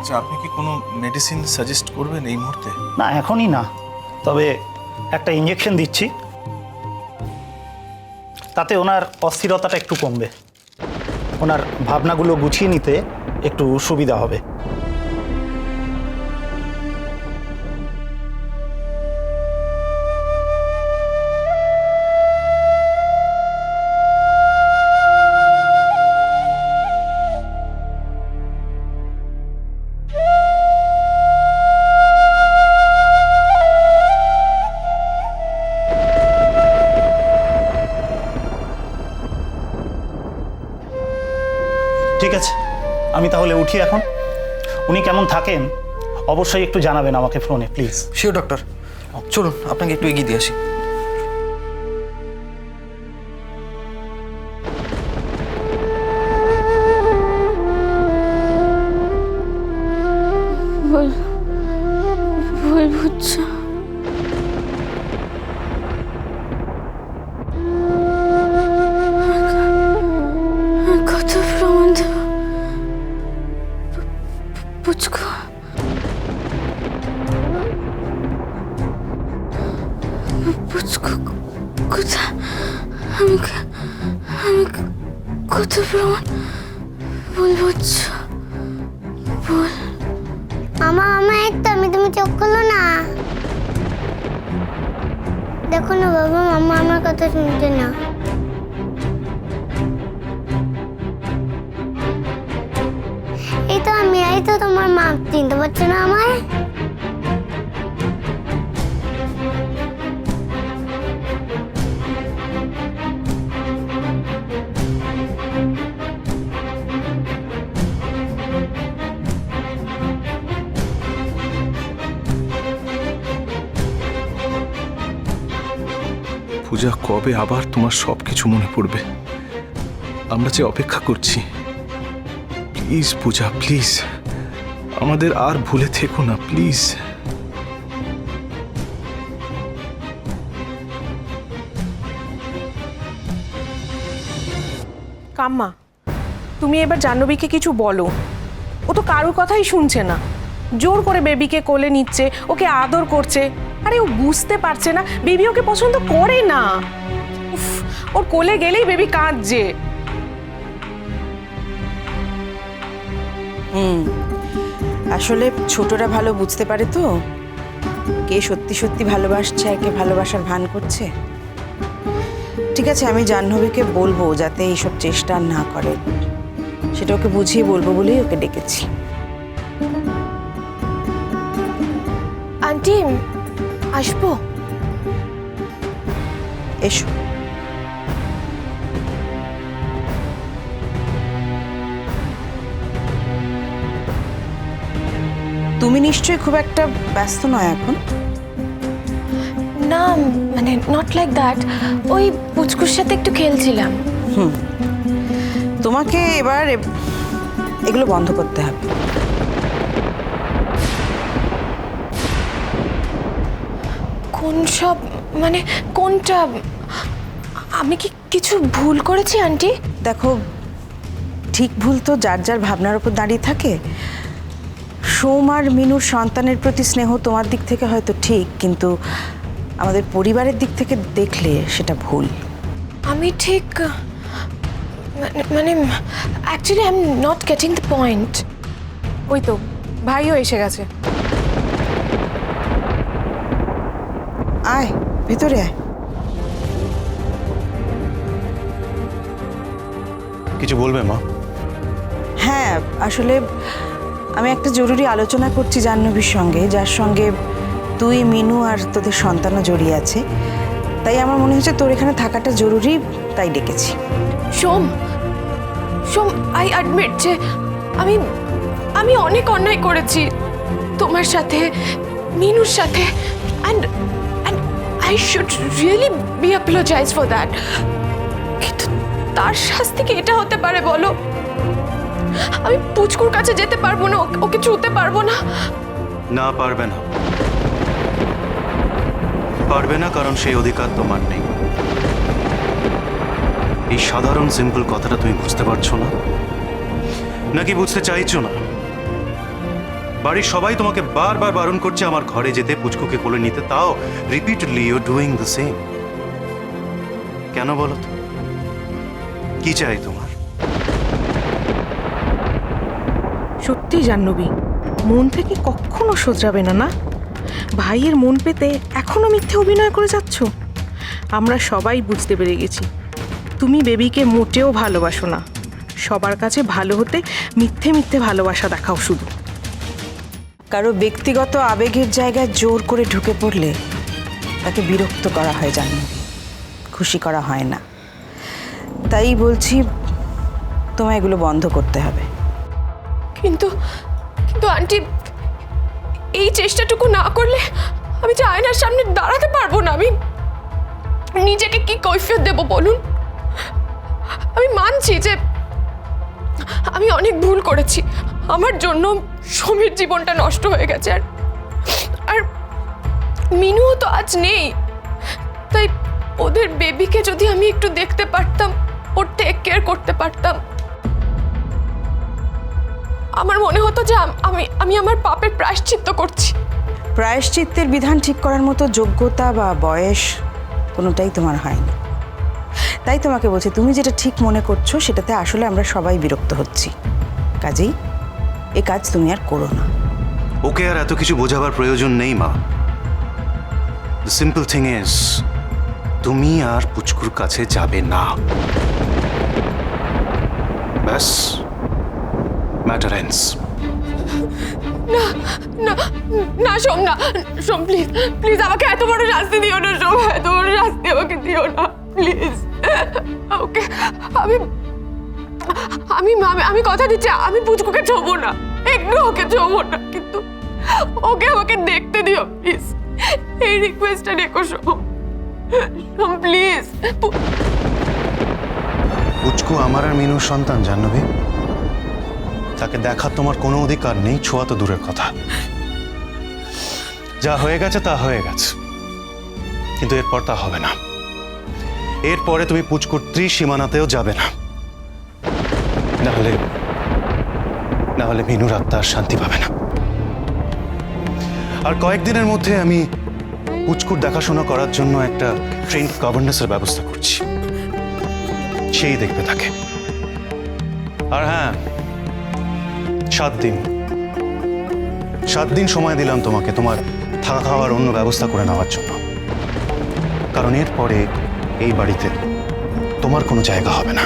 আচ্ছা, আপনি কি কোনো মেডিসিন সাজেস্ট করবেন এই মুহূর্তে? না, এখনই না, তবে একটা ইঞ্জেকশন দিচ্ছি, তাতে ওনার অস্থিরতাটা একটু কমবে, ওনার ভাবনাগুলো গুছিয়ে নিতে একটু সুবিধা হবে। ঠিক আছে, আমি তাহলে উঠি এখন। উনি কেমন থাকেন অবশ্যই একটু জানাবেন আমাকে ফোনে, প্লিজ। শিওর ডক্টর, চলুন আপনাকে একটু এগিয়ে দিয়ে আসি। ভুল বুঝছো। কত প্রমাণ দেব পুচকু? পুচকু কোথায়? আমি কত প্রমাণ ভুল বুঝছো? ভুল। মামা একটা তুমি চোখ খুলো না। দেখো না বাবা, মামা আমার কথা শুনছে না। এই তো তোমার মা, চিনতে পারছো না আমায়? পূজা, কবে আবার তোমার সবকিছু মনে পড়বে? আমরা যে অপেক্ষা করছি। প্লিজ পূজা, প্লিজ আমাদের আর ভুলে থেকো না, প্লিজ। কাম্মা, তুমি এবার জাহ্নবীকে কিছু বলো। ও তো কারোর কথাই শুনছে না, জোর করে বেবিকে কোলে নিচ্ছে, ওকে আদর করছে। আরে ও বুঝতে পারছে না বেবি ওকে পছন্দ করে না। উফ, ওর কোলে গেলেই বেবি কাঁদছে। আসলে ছোটরা ভালো বুঝতে পারে তো কে সত্যি সত্যি ভালোবাসছে আর কে ভালোবাসার ভান করছে। ঠিক আছে, আমি জাহ্নবীকে বলবো যাতে এইসব চেষ্টা না করে, সেটা ওকে বুঝিয়ে বলবো বলেই ওকে ডেকেছি। আন্টি, আসবো? এসো। তুমি নিশ্চয়ই খুব একটা ব্যস্ত নয় এখন? না, মানে নট লাইক দ্যাট, ওই পুচকুর সাথে একটু খেলছিলাম। তোমাকে এবার এগুলো বন্ধ করতে হবে। কোন সব, মানে কোনটা? আমি কি কিছু ভুল করেছি আন্টি? দেখো, ঠিক ভুল তো যার যার ভাবনার উপর দাঁড়িয়ে থাকে। সোম আর মিনুর সন্তানের প্রতি স্নেহ তোমার দিক থেকে হয়তো ঠিক, কিন্তু আমাদের পরিবারের দিক থেকে দেখলে সেটা ভুল। আমি ঠিক, মানে actually I am not getting the point. ওই তো ভাইও এসে গেছে। আয় ভেতরে আয়। কিছু বলবে মা? হ্যাঁ, আসলে আমি একটা জরুরি আলোচনা করছি জাহ্নবীর সঙ্গে, যার সঙ্গে তুই, মিনু আর তোদের সন্তানও জড়িয়ে আছে। তাই আমার মনে হচ্ছে তোর এখানে থাকাটা জরুরি, তাই ডেকেছি। সোম, আই অ্যাডমিট যে আমি অনেক অন্যায় করেছি তোমার সাথে, মিনুর সাথে, and I should really be apologise for that. কিন্তু তার শাস্তি কি এটা হতে পারে বলো? আমি পুচকুর কাছে যেতে পারবো না, ওকে ছুঁতে পারবো না। না, পারবে না, পারবে না, কারণ সেই অধিকার তোমার নেই। এই সাধারণ সিম্পল কথাটা তুমি বুঝতে পারছো না, নাকি বুঝতে চাইছো না? বাড়ির সবাই তোমাকে বারবার বারণ করছে আমার ঘরে যেতে, পুচকুকে কোলে নিতে, তাও repeatedly you doing the same. কেন বলো তো? কি চাই তোমার? সত্যি জাহ্নবী, মন থেকে কখনো শোধরাবে না, না? ভাইয়ের মন পেতে এখনো মিথ্যে অভিনয় করে যাচ্ছ। আমরা সবাই বুঝতে পেরে গেছি তুমি বেবিকে মোটেও ভালোবাসো না। সবার কাছে ভালো হতে মিথ্যে মিথ্যে ভালোবাসা দেখাও শুধু। কারো ব্যক্তিগত আবেগের জায়গায় জোর করে ঢুকে পড়লে তাকে বিরক্ত করা হয়, জাহ্নবী, খুশি করা হয় না। তাই বলছি তোমায় এগুলো বন্ধ করতে হবে। কিন্তু কিন্তু আন্টি, এই চেষ্টাটুকু না করলে আমি যে আয়নার সামনে দাঁড়াতে পারবো না। আমি নিজেকে কি কৈফিয়ত দেব বলুন? আমি মানছি যে আমি অনেক ভুল করেছি, আমার জন্য সমীর জীবনটা নষ্ট হয়ে গেছে। আর মিনুও তো আজ নেই, তাই ওদের বেবিকে যদি আমি একটু দেখতে পারতাম, ওর টেক কেয়ার করতে পারতাম, আমার মনে হতো যে আমি আমার পাপের প্রায়শ্চিত্ত করছি। প্রায়শ্চিত্তের বিধান ঠিক করার মতো যোগ্যতা বা বয়স কোনোটাই তোমার হয়নি। তাই তোমাকে বলছি, তুমি যেটা ঠিক মনে করছো সেটাতে আসলে আমরা সবাই বিরক্ত হচ্ছি। কাজেই এ কাজ তুমি আর করো না। ওকে আর এত কিছু বোঝাবার প্রয়োজন নেই মা। দ্য সিম্পল থিং ইজ, তুমি আর পুচকুর কাছে যাবে না, ব্যাস, ম্যাটার এন্ডস। না না না সোম, না সোম, প্লিজ প্লিজ আমাকে এত বড় শাস্তি দিও না সোম, এত বড় শাস্তি আমাকে দিও না প্লিজ। ওকে, আমি আমি আমি কথা দিচ্ছি, আমি পুচকুকে ছোবো না, একটু ওকে ছোবো না, কিন্তু ওকে আমাকে দেখতে দিও প্লিজ। এই রিকোয়েস্টটা রেখো সোম, সোম প্লিজ। পুচকু আমার আর মিনুর সন্তান, জাহ্নবী। তাকে দেখার তোমার কোনো অধিকার নেই, ছোঁয়া তো দূরের কথা। যা হয়ে গেছে তা হয়ে গেছে, কিন্তু এরপর তা হবে না। এরপরে তুমি পুচকুর ত্রিসীমানাতেও যাবে না, না হলে মিনুর আত্মা আর শান্তি পাবে না। আর কয়েকদিনের মধ্যে আমি পুচকুর দেখাশোনা করার জন্য একটা ট্রেন্ড গভর্নেন্সের ব্যবস্থা করছি, সেই দেখবে তাকে। আর হ্যাঁ, 7 দিন সময় দিলাম তোমাকে তোমার থাকা খাওয়ার অন্য ব্যবস্থা করে নেওয়ার জন্য, কারণ এরপরে এই বাড়িতে তোমার কোনো জায়গা হবে না।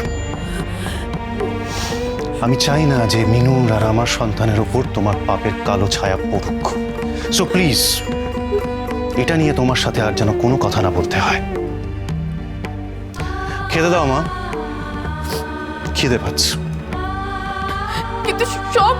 আমি চাই না যে মিনুর আর আমার সন্তানের ওপর তোমার পাপের কালো ছায়া পড়ুক। সো প্লিজ, এটা নিয়ে তোমার সাথে আর যেন কোনো কথা না বলতে হয়। খেতে দাও মা, খিদে পাচ্ছে। কিন্তু সব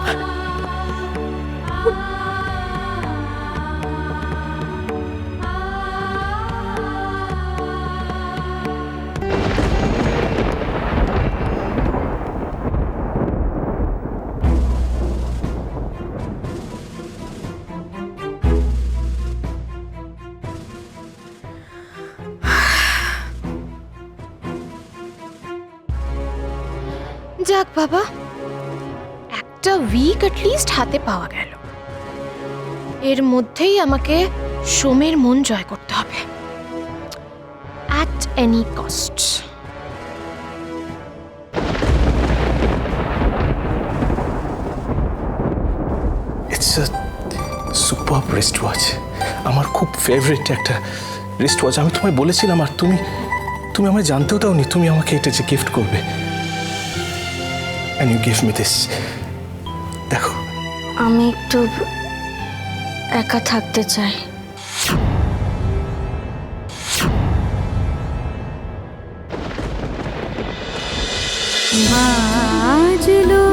যাক বাবা, একটা উইক অ্যাটলিস্ট হাতে পাওয়া গেল। এর মধ্যেই আমাকে সোমের মন জয় করতে হবে, at any cost. It's a super wrist watch, আমার খুব ফেভারিট একটা রিস্ট ওয়াচ। আমি তোমায় বলেছিলাম, আর তুমি আমায় জানতেও দাওনি তুমি আমাকে এটা যে গিফট করবে। And you gave me this. দেখো, আমি একটু একা থাকতে চাই। বাজলো